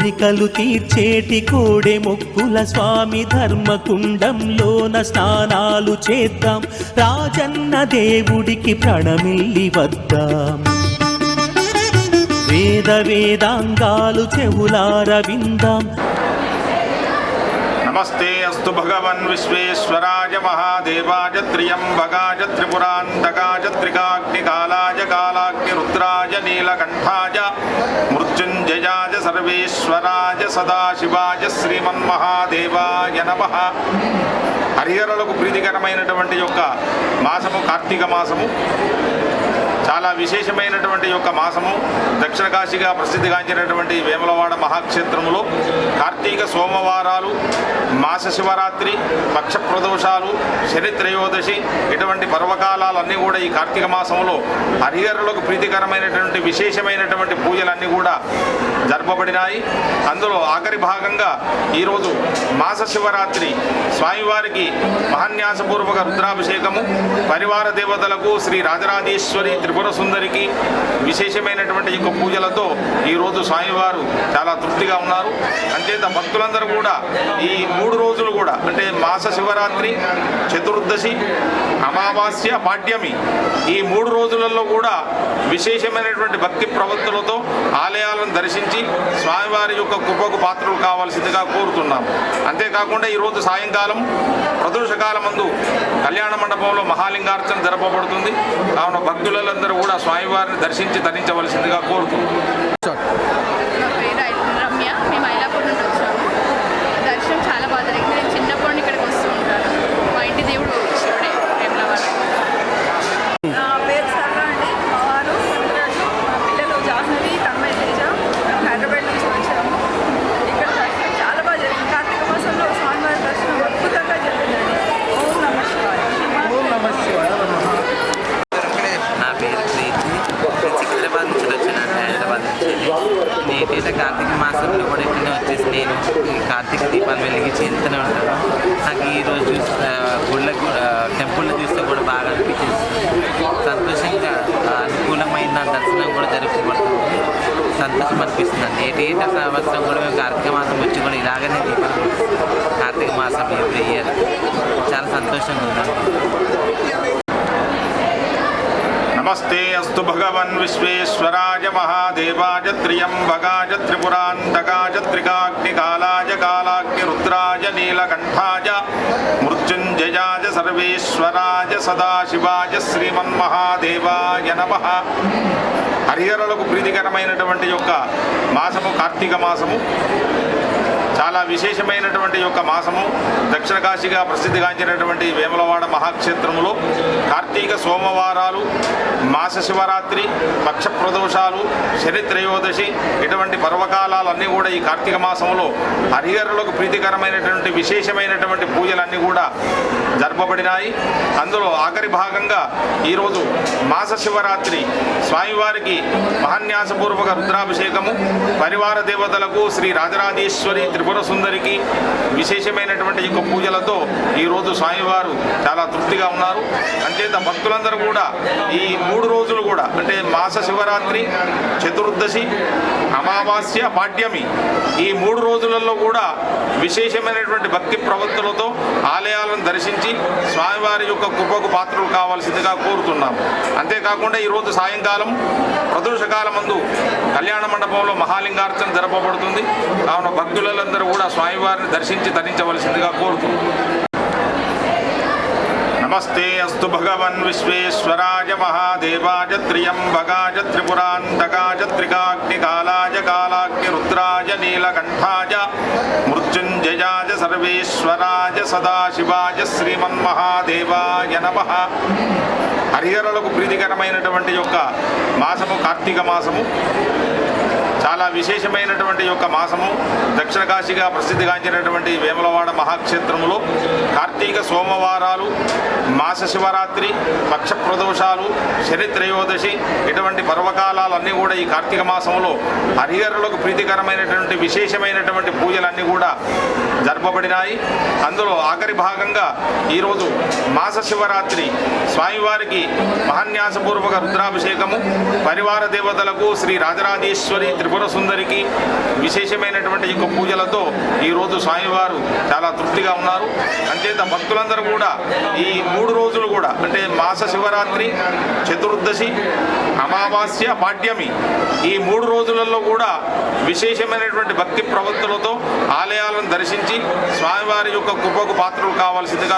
కోరికలు తీర్చేటి కోడె మొక్కుల స్వామి ధర్మకుండంలోన స్నానాలు చేద్దాం, రాజన్న దేవుడికి ప్రణమిల్లి వద్దాం. వేద వేదాంగాలు చెవులార విందాం. నమస్తే అస్తు భగవన్ విశ్వేశ్వరాయ మహాదేవాయ త్ర్యంబకాయ త్రిపురాంతకాయ త్రికాగ్నికాలాయ కాలాగ్ని రుద్రాయ నీలకంఠాయ మృత్యుంజయాయ సర్వేశ్వరాయ సదాశివాయ శ్రీమన్మహాదేవాయ నమః. హరిహరులకు ప్రీతికరమైనటువంటి యొక్క మాసము కార్తీక మాసము. చాలా విశేషమైనటువంటి యొక్క మాసము. దక్షిణ కాశీగా ప్రసిద్ధిగాంచినటువంటి వేములవాడ మహాక్షేత్రములో కార్తీక సోమవారాలు, మాస శివరాత్రి, పక్ష ప్రదోషాలు, శని త్రయోదశి ఇటువంటి పర్వకాలాలన్నీ కూడా ఈ కార్తీక మాసంలో హరిహరులకు ప్రీతికరమైనటువంటి విశేషమైనటువంటి పూజలన్నీ కూడా జరపబడినాయి. అందులో ఆఖరి భాగంగా ఈరోజు మాస శివరాత్రి స్వామివారికి మహాన్యాసపూర్వక రుద్రాభిషేకము, పరివార దేవతలకు శ్రీ రాజరాజేశ్వరి త్రిపుర సుందరికి విశేషమైనటువంటి యొక్క పూజలతో ఈరోజు స్వామివారు చాలా తృప్తిగా ఉన్నారు. అంచేత భక్తులందరూ కూడా ఈ 3 రోజులు కూడా అంటే మాస శివరాత్రి, చతుర్దశి, అమావాస్య, పాడ్యమి ఈ 3 రోజులలో కూడా విశేషమైనటువంటి భక్తి ప్రవృత్తులతో ఆలయాలను దర్శించి స్వామివారి యొక్క కృపకు పాత్రలు కావాల్సిందిగా కోరుతున్నాము. అంతేకాకుండా ఈరోజు సాయంకాలం ప్రదోషకాలం మందు కళ్యాణ మండపంలో మహాలింగార్చన జరపబడుతుంది. కావున భక్తులందరూ కూడా స్వామివారిని దర్శించి తరించవలసిందిగా కోరుతున్నాం. దర్శనం చాలా బాగా జరిగింది. నేను చిన్నప్పటి నుండి ఇక్కడికి వస్తూ ఉంటాను. మా ఇంటి దేవుడు శివుడే వేములవాడ. నా పేరు సర్రా అండి. మా వారు సంతరాజు, మా పిల్లలు జాహ్నవి, తన్మయ తేజ. హైదరాబాద్ నుంచి వచ్చాము. ఇక్కడ దర్శనం చాలా బాగా జరిగింది. కార్తీక మాసంలో స్వామివారి దర్శనం అద్భుతంగా జరిగిందండి. ఓం నమః శివాయ. ఓం నమః శివాయ. నా పేరు ప్రీతి. సికింద్రాబాద్ నుంచి వచ్చాను, హైదరాబాద్ నుంచి. నేనైతే కార్తీక మాసంలో కూడా ఇక్కడనే వచ్చేసి నేను ఈ కార్తీక దీపాలు వెలిగించి వెళ్తూనే ఉంటాను. నాకు ఈరోజు గుళ్ళకు టెంపుల్లో చూస్తే కూడా బాగా అనిపించింది. సంతోషంగా అనుకూలమైన దర్శనం కూడా జరుపుకుంటుంది. సంతోషం అనిపిస్తుంది. ఏటేటా సంవత్సరం కూడా మేము కార్తీక మాసం వచ్చి కూడా ఇలాగనే దీపాలు కార్తీక మాసం ఎవ్రీ ఇయర్ చాలా సంతోషంగా ఉన్నాను. నమస్తే అస్తు భగవన్ విశ్వేశ్వరాయ మహాదేవాయ త్ర్యంబకాయ త్రిపురాంతకాయ త్రికాగ్నికాలాయ కాలాగ్ని రుద్రాయ నీలకంఠాయ మృత్యుంజయాయ సర్వేశ్వరాయ సదాశివాయ శ్రీమన్మహాదేవాయ నమః. హరిహరులకు ప్రీతికరమైనటువంటి యొక్క మాసము కార్తీక మాసము. చాలా విశేషమైనటువంటి యొక్క మాసము. దక్షిణ కాశీగా ప్రసిద్ధిగాంచినటువంటి వేములవాడ మహాక్షేత్రములో కార్తీక సోమవారాలు, మాస శివరాత్రి, పక్ష ప్రదోషాలు, శని త్రయోదశి ఇటువంటి పర్వకాలాలన్నీ కూడా ఈ కార్తీక మాసంలో హరిహరులకు ప్రీతికరమైనటువంటి విశేషమైనటువంటి పూజలన్నీ కూడా జరపబడినాయి. అందులో ఆఖరి భాగంగా ఈరోజు మాస శివరాత్రి స్వామివారికి మహాన్యాసపూర్వక రుద్రాభిషేకము, పరివార దేవతలకు శ్రీ రాజరాజేశ్వరి త్రిపుర సుందరికి విశేషమైనటువంటి యొక్క పూజలతో ఈరోజు స్వామివారు చాలా తృప్తిగా ఉన్నారు. అంచేత భక్తులందరూ కూడా ఈ 3 రోజులు కూడా అంటే మాస శివరాత్రి, చతుర్దశి, అమావాస్య, పాడ్యమి ఈ 3 రోజులలో కూడా విశేషమైనటువంటి భక్తి ప్రవృత్తులతో ఆలయాలను దర్శించి స్వామివారి యొక్క కృపకు పాత్రలు కావాల్సిందిగా కోరుతున్నాము. అంతేకాకుండా ఈరోజు సాయంకాలం ప్రదోషకాలం మందు కళ్యాణ మండపంలో మహాలింగార్చన జరపబడుతుంది. కావున భక్తులందరూ కూడా స్వామివారిని దర్శించి తరించవలసిందిగా కోరుతున్నాం. నమస్తే అస్తు భగవన్ విశ్వేశ్వరాయ మహాదేవాయ త్ర్యంబకాయ త్రిపురాంతకాయ త్రికాగ్నికాలాయ కాలాగ్ని రుద్రాయ నీలకంఠాయ మృత్యుంజయాయ సర్వేశ్వరాయ సదాశివాయ శ్రీమన్మహాదేవాయ నమః. హరిహరులకు ప్రీతికరమైనటువంటి యొక్క మాసము కార్తీక మాసము. చాలా విశేషమైనటువంటి యొక్క మాసము. దక్షిణ కాశీగా ప్రసిద్ధిగాంచినటువంటి వేములవాడ మహాక్షేత్రములో కార్తీక సోమవారాలు, మాస శివరాత్రి, పక్ష ప్రదోషాలు, శని త్రయోదశి ఇటువంటి పర్వకాలాలన్నీ కూడా ఈ కార్తీక మాసంలో హరిహరులకు ప్రీతికరమైనటువంటి విశేషమైనటువంటి పూజలన్నీ కూడా జరపబడినాయి. అందులో ఆఖరి భాగంగా ఈరోజు మాస శివరాత్రి స్వామివారికి మహాన్యాసపూర్వక రుద్రాభిషేకము, పరివార దేవతలకు శ్రీ రాజరాజేశ్వరి త్రిపుర సుందరికి విశేషమైనటువంటి ఈ పూజలతో ఈరోజు స్వామివారు చాలా తృప్తిగా ఉన్నారు. అంచేత భక్తులందరూ కూడా ఈ 3 రోజులు కూడా అంటే మాస శివరాత్రి, చతుర్దశి, అమావాస్య, పాడ్యమి ఈ 3 రోజులలో కూడా విశేషమైనటువంటి భక్తి ప్రవృత్తులతో ఆలయాలను దర్శించి స్వామివారి యొక్క కృపకు పాత్రలు కావాల్సిందిగా